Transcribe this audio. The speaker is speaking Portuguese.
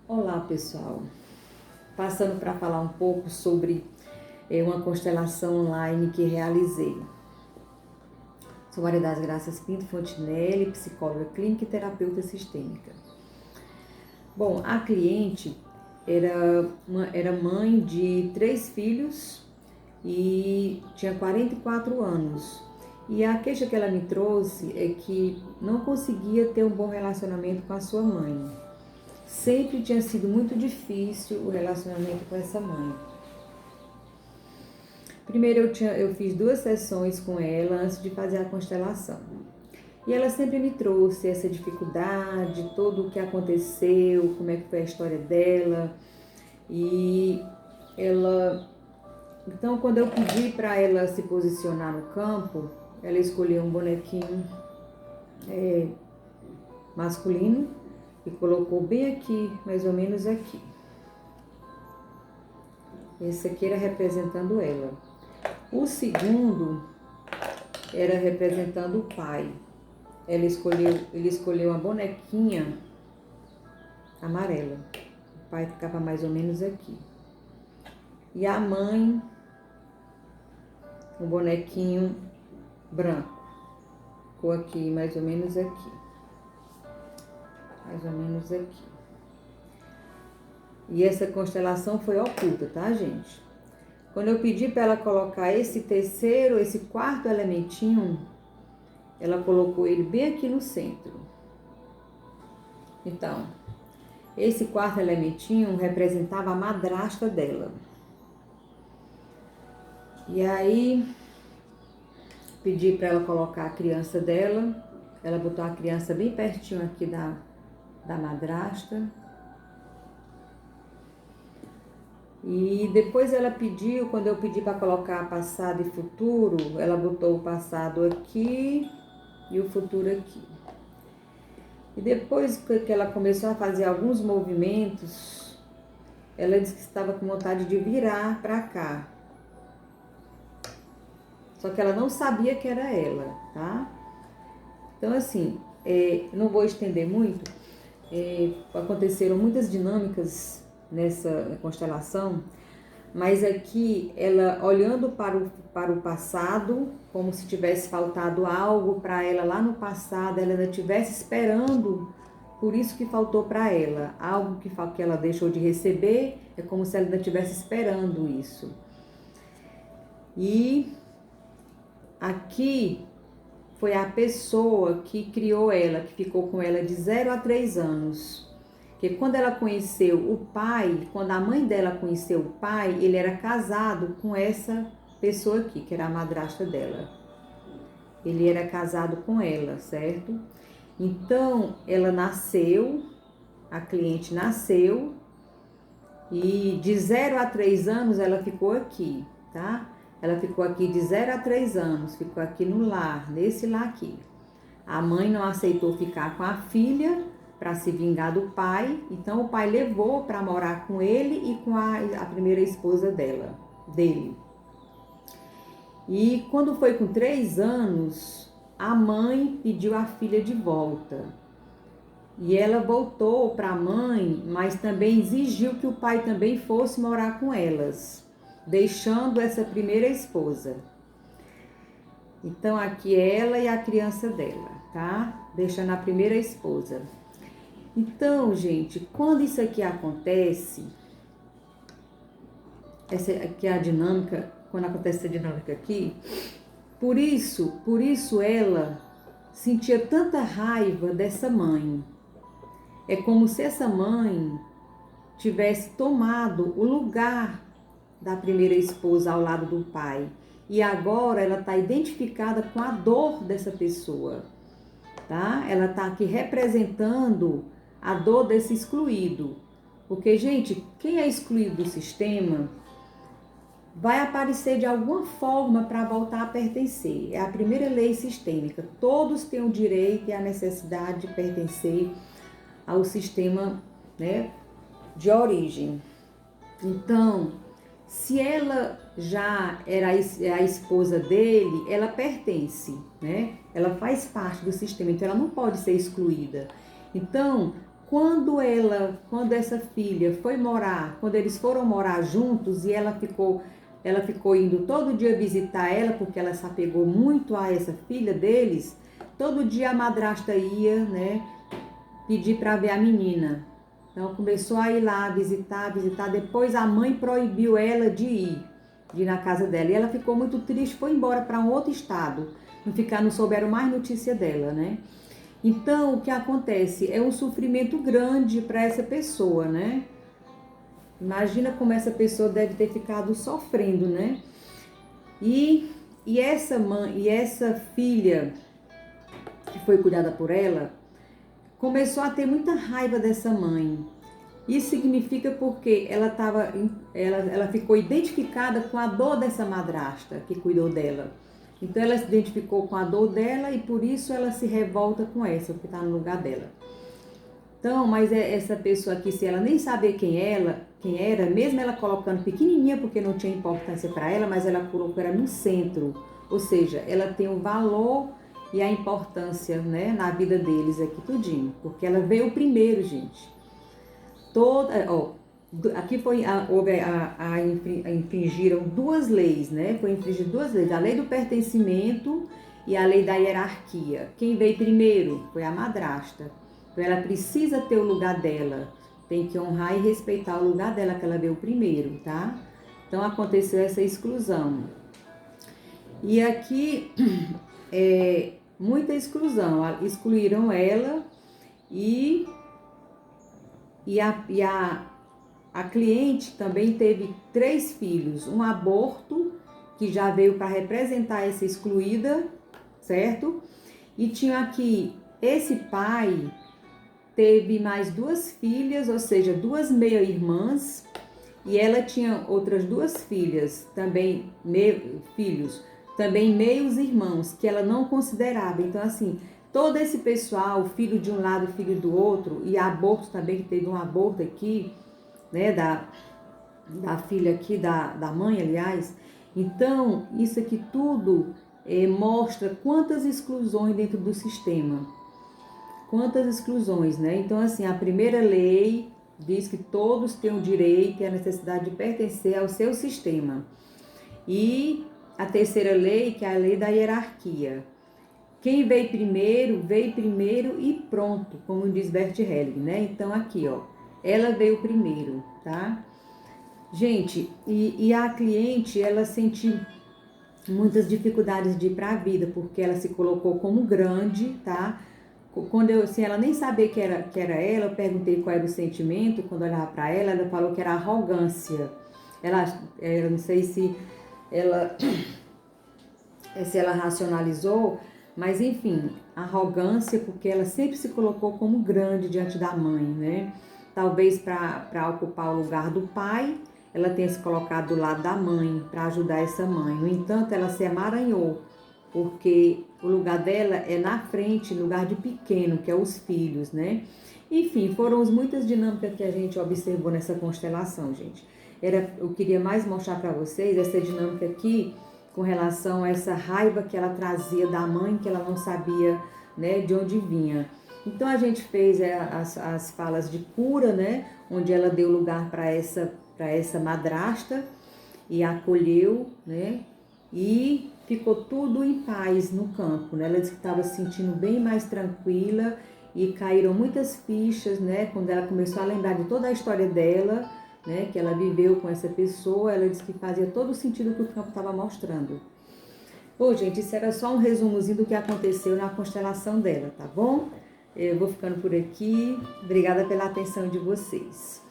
Olá pessoal, passando para falar um pouco sobre uma constelação online que realizei. Sou Maria das Graças Pinto Fontinelli, psicóloga clínica e terapeuta sistêmica. Bom, a cliente era mãe de 3 filhos e tinha 44 anos. E a queixa que ela me trouxe é que não conseguia ter um bom relacionamento com a sua mãe. Sempre tinha sido muito difícil o relacionamento com essa mãe. Primeiro eu fiz 2 sessões com ela antes de fazer a constelação. E ela sempre me trouxe essa dificuldade, todo o que aconteceu, como é que foi a história dela. E então quando eu pedi para ela se posicionar no campo, ela escolheu um bonequinho masculino e colocou bem aqui, mais ou menos aqui. Esse aqui era representando ela. O segundo era representando o pai. Ele escolheu uma bonequinha amarela. O pai ficava mais ou menos aqui. E a mãe, um bonequinho branco. Ficou aqui, mais ou menos aqui. Mais ou menos aqui. E essa constelação foi oculta, tá, gente? Quando eu pedi para ela colocar esse quarto elementinho, ela colocou ele bem aqui no centro. Então, esse quarto elementinho representava a madrasta dela. E aí, pedi para ela colocar a criança dela. Ela botou a criança bem pertinho aqui da madrasta. E depois ela pediu, quando eu pedi para colocar passado e futuro, ela botou o passado aqui e o futuro aqui. E depois que ela começou a fazer alguns movimentos, ela disse que estava com vontade de virar para cá. Só que ela não sabia que era ela, tá? Então assim, não vou estender muito, aconteceram muitas dinâmicas nessa constelação, mas aqui ela olhando para o passado, como se tivesse faltado algo para ela lá no passado, ela ainda estivesse esperando, por isso que faltou para ela, algo que ela deixou de receber, é como se ela ainda estivesse esperando isso. E aqui foi a pessoa que criou ela, que ficou com ela de 0 a 3 anos. Porque quando ela conheceu o pai, quando a mãe dela conheceu o pai, ele era casado com essa pessoa aqui, que era a madrasta dela. Ele era casado com ela, certo? Então, ela nasceu, a cliente nasceu, e de 0 a 3 anos ela ficou aqui, tá? Ela ficou aqui de 0 a 3 anos, ficou aqui no lar, nesse lar aqui. A mãe não aceitou ficar com a filha para se vingar do pai, então o pai levou para morar com ele e com a primeira esposa dele. E quando foi com 3 anos, a mãe pediu a filha de volta. E ela voltou para a mãe, mas também exigiu que o pai também fosse morar com elas, deixando essa primeira esposa. Então aqui ela e a criança dela, tá? Deixando a primeira esposa. Então, gente, quando isso aqui acontece, essa aqui é a dinâmica, quando acontece essa dinâmica aqui, por isso ela sentia tanta raiva dessa mãe. É como se essa mãe tivesse tomado o lugar da primeira esposa ao lado do pai. E agora ela está identificada com a dor dessa pessoa, tá? Ela está aqui representando a dor desse excluído. Porque, gente, quem é excluído do sistema vai aparecer de alguma forma para voltar a pertencer. É a primeira lei sistêmica. Todos têm o direito e a necessidade de pertencer ao sistema, né, de origem. Então, se ela já era a esposa dele, ela pertence, né? Ela faz parte do sistema, então ela não pode ser excluída. Então, quando essa filha foi morar, quando eles foram morar juntos e ela ficou indo todo dia visitar ela, porque ela se apegou muito a essa filha deles, todo dia a madrasta ia, né, pedir para ver a menina. Então começou a ir lá visitar, depois a mãe proibiu ela de ir na casa dela. E ela ficou muito triste, foi embora para um outro estado. Não souberam mais notícia dela, né? Então, o que acontece? É um sofrimento grande para essa pessoa, né? Imagina como essa pessoa deve ter ficado sofrendo, né? E essa filha que foi cuidada por ela, começou a ter muita raiva dessa mãe. Isso significa porque ela ficou identificada com a dor dessa madrasta que cuidou dela. Então ela se identificou com a dor dela e por isso ela se revolta com essa, que está no lugar dela. Então, mas essa pessoa aqui, se ela nem saber quem era, mesmo ela colocando pequenininha porque não tinha importância para ela, mas ela colocou ela no centro. Ou seja, ela tem o valor e a importância, né, na vida deles aqui tudinho, porque ela veio primeiro, gente. Aqui infringiram duas leis, né? Foi infringir duas leis, a lei do pertencimento e a lei da hierarquia. Quem veio primeiro foi a madrasta. Então ela precisa ter o lugar dela, tem que honrar e respeitar o lugar dela que ela veio primeiro, tá? Então aconteceu essa exclusão. E aqui muita exclusão, excluíram ela e a cliente também teve 3 filhos, um aborto, que já veio para representar essa excluída, certo? E tinha aqui, esse pai teve mais 2 filhas, ou seja, 2 meia-irmãs, e ela tinha outras 2 filhas, também também meios irmãos, que ela não considerava. Então, assim, todo esse pessoal, filho de um lado, filho do outro, e aborto também, que teve um aborto aqui, né, da filha aqui, da mãe, aliás. Então, isso aqui tudo mostra quantas exclusões dentro do sistema. Quantas exclusões, né? Então, assim, a primeira lei diz que todos têm o direito e a necessidade de pertencer ao seu sistema. E a terceira lei, que é a lei da hierarquia. Quem veio primeiro e pronto, como diz Bert Helling, né? Então, aqui, ó, ela veio primeiro, tá? Gente, e a cliente, ela sentiu muitas dificuldades de ir para a vida, porque ela se colocou como grande, tá? Sem ela nem saber que era ela, eu perguntei qual era o sentimento, quando eu olhava para ela falou que era arrogância. Ela não sei se ela racionalizou, mas enfim, arrogância, porque ela sempre se colocou como grande diante da mãe, né? Talvez para ocupar o lugar do pai, ela tenha se colocado do lado da mãe, para ajudar essa mãe. No entanto, ela se emaranhou, porque o lugar dela é na frente, lugar de pequeno, que é os filhos, né? Enfim, foram muitas dinâmicas que a gente observou nessa constelação, gente. Eu queria mais mostrar para vocês essa dinâmica aqui, com relação a essa raiva que ela trazia da mãe, que ela não sabia, né, de onde vinha. Então a gente fez as falas de cura, né, onde ela deu lugar para essa madrasta e acolheu, né, e ficou tudo em paz no campo, né? Ela disse que estava se sentindo bem mais tranquila e caíram muitas fichas, né, quando ela começou a lembrar de toda a história dela, né, que ela viveu com essa pessoa. Ela disse que fazia todo o sentido que o campo estava mostrando. Bom, gente, isso era só um resumozinho do que aconteceu na constelação dela, tá bom? Eu vou ficando por aqui. Obrigada pela atenção de vocês.